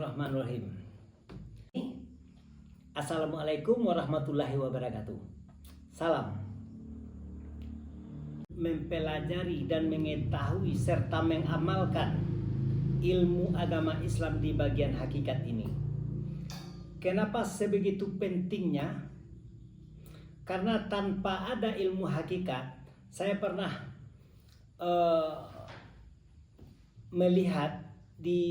Bismillahirrahmanirrahim. Assalamualaikum warahmatullahi wabarakatuh. Salam. Mempelajari dan mengetahui serta mengamalkan ilmu agama Islam di bagian hakikat ini. Kenapa sebegitu pentingnya? Karena tanpa ada ilmu hakikat, saya pernah melihat di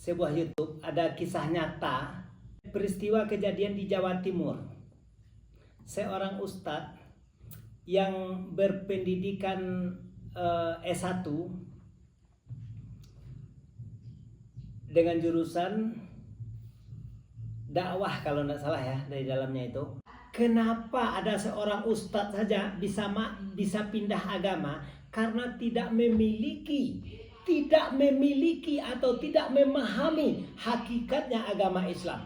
sebuah YouTube ada kisah nyata peristiwa kejadian di Jawa Timur. Seorang ustadz yang berpendidikan S1 dengan jurusan dakwah kalau tidak salah ya dari dalamnya itu. Kenapa ada seorang ustadz saja bisa pindah agama? Karena tidak memiliki atau tidak memahami hakikatnya agama Islam.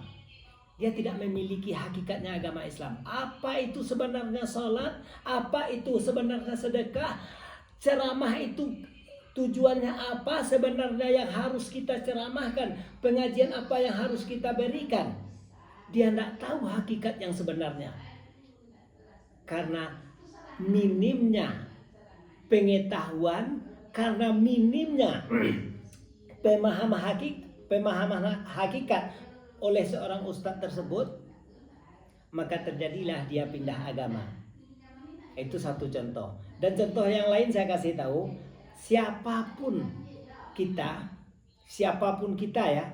Dia tidak memiliki hakikatnya agama Islam. Apa itu sebenarnya sholat? Apa itu sebenarnya sedekah? Ceramah itu tujuannya apa? Sebenarnya yang harus kita ceramahkan, pengajian apa yang harus kita berikan? Dia tidak tahu hakikat yang sebenarnya. Karena minimnya pengetahuan, karena minimnya pemahaman hakikat oleh seorang ustadz tersebut, maka terjadilah dia pindah agama. Itu satu contoh. Dan contoh yang lain saya kasih tahu, siapapun kita ya,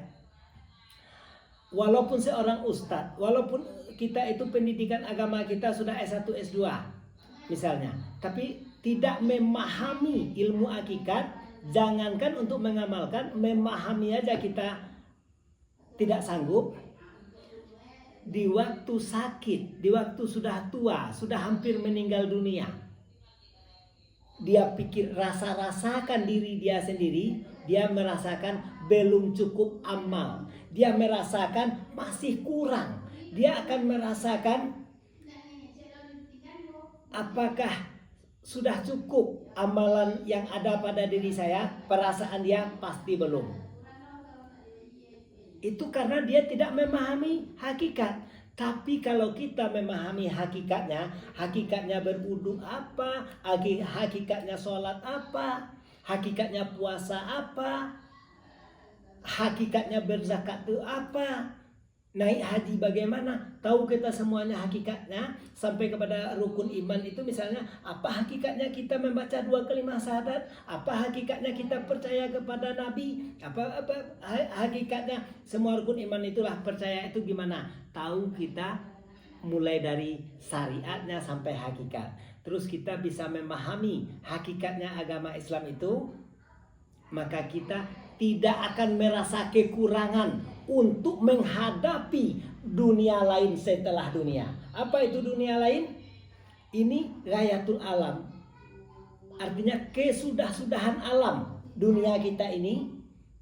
walaupun seorang ustadz, walaupun kita itu pendidikan agama kita sudah S1, S2 misalnya, tapi tidak memahami ilmu hakikat, jangankan untuk mengamalkan, memahami aja kita tidak sanggup. Di waktu sakit, di waktu sudah tua, sudah hampir meninggal dunia, dia pikir rasakan diri dia sendiri, dia merasakan belum cukup amal, dia merasakan masih kurang, dia akan merasakan apakah sudah cukup amalan yang ada pada diri saya. Perasaan dia pasti belum. Itu karena dia tidak memahami hakikat. Tapi kalau kita memahami hakikatnya berwudu apa, hakikatnya sholat apa, hakikatnya puasa apa, hakikatnya berzakat itu apa, naik haji bagaimana, tahu kita semuanya hakikatnya, sampai kepada rukun iman itu misalnya, apa hakikatnya kita membaca 2 kalimat syahadat, apa hakikatnya kita percaya kepada Nabi, apa hakikatnya semua rukun iman itulah, percaya itu gimana, tahu kita mulai dari syariatnya sampai hakikat. Terus kita bisa memahami hakikatnya agama Islam itu, maka kita tidak akan merasa kekurangan untuk menghadapi dunia lain setelah dunia. Apa itu dunia lain? Ini ghayatul alam. Artinya kesudahan alam dunia kita ini.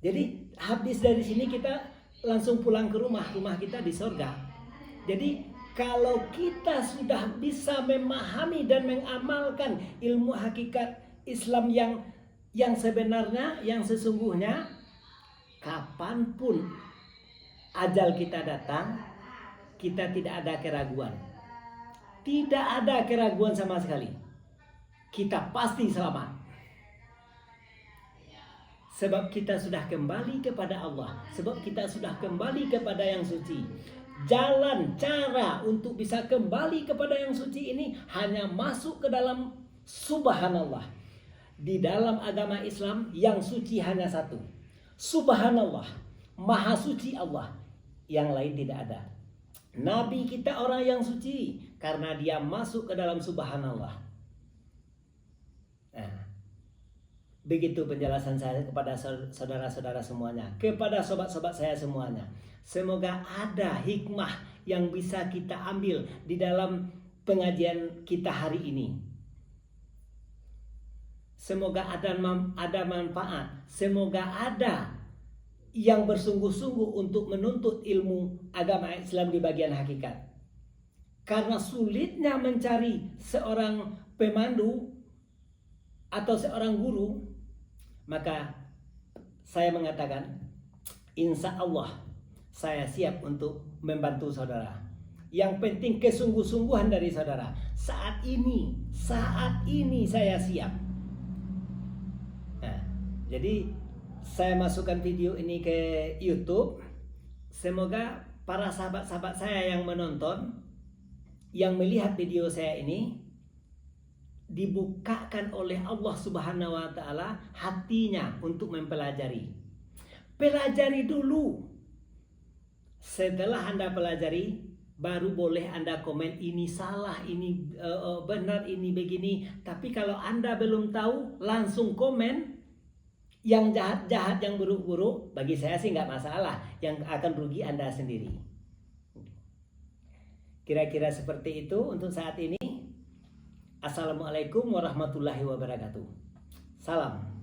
Jadi habis dari sini kita langsung pulang ke rumah kita di surga. Jadi kalau kita sudah bisa memahami dan mengamalkan ilmu hakikat Islam yang sebenarnya, yang sesungguhnya, kapanpun ajal kita datang, kita tidak ada keraguan. Tidak ada keraguan sama sekali. Kita pasti selamat. Sebab kita sudah kembali kepada Allah. Sebab kita sudah kembali kepada yang suci. Jalan, cara untuk bisa kembali kepada yang suci ini hanya masuk ke dalam subhanallah. Di dalam agama Islam yang suci hanya satu. Subhanallah. Maha suci Allah. Yang lain tidak ada. Nabi kita orang yang suci karena dia masuk ke dalam subhanallah. Nah, begitu penjelasan saya kepada saudara-saudara semuanya, kepada sobat-sobat saya semuanya. Semoga ada hikmah yang bisa kita ambil di dalam pengajian kita hari ini. Semoga ada manfaat. Semoga ada yang bersungguh-sungguh untuk menuntut ilmu agama Islam di bagian hakikat. Karena sulitnya mencari seorang pemandu atau seorang guru, maka saya mengatakan insya Allah saya siap untuk membantu saudara. Yang penting kesungguh-sungguhan dari saudara. Saat ini saya siap. Nah, jadi saya masukkan video ini ke YouTube. Semoga para sahabat-sahabat saya yang menonton, yang melihat video saya ini, dibukakan oleh Allah Subhanahu wa Ta'ala hatinya untuk mempelajari. Pelajari dulu. Setelah Anda pelajari, baru boleh Anda komen ini salah, ini benar, ini begini. Tapi kalau Anda belum tahu, langsung komen yang jahat-jahat, yang buruk-buruk. Bagi saya sih nggak masalah. Yang akan rugi Anda sendiri. Kira-kira seperti itu untuk saat ini. Assalamualaikum warahmatullahi wabarakatuh. Salam.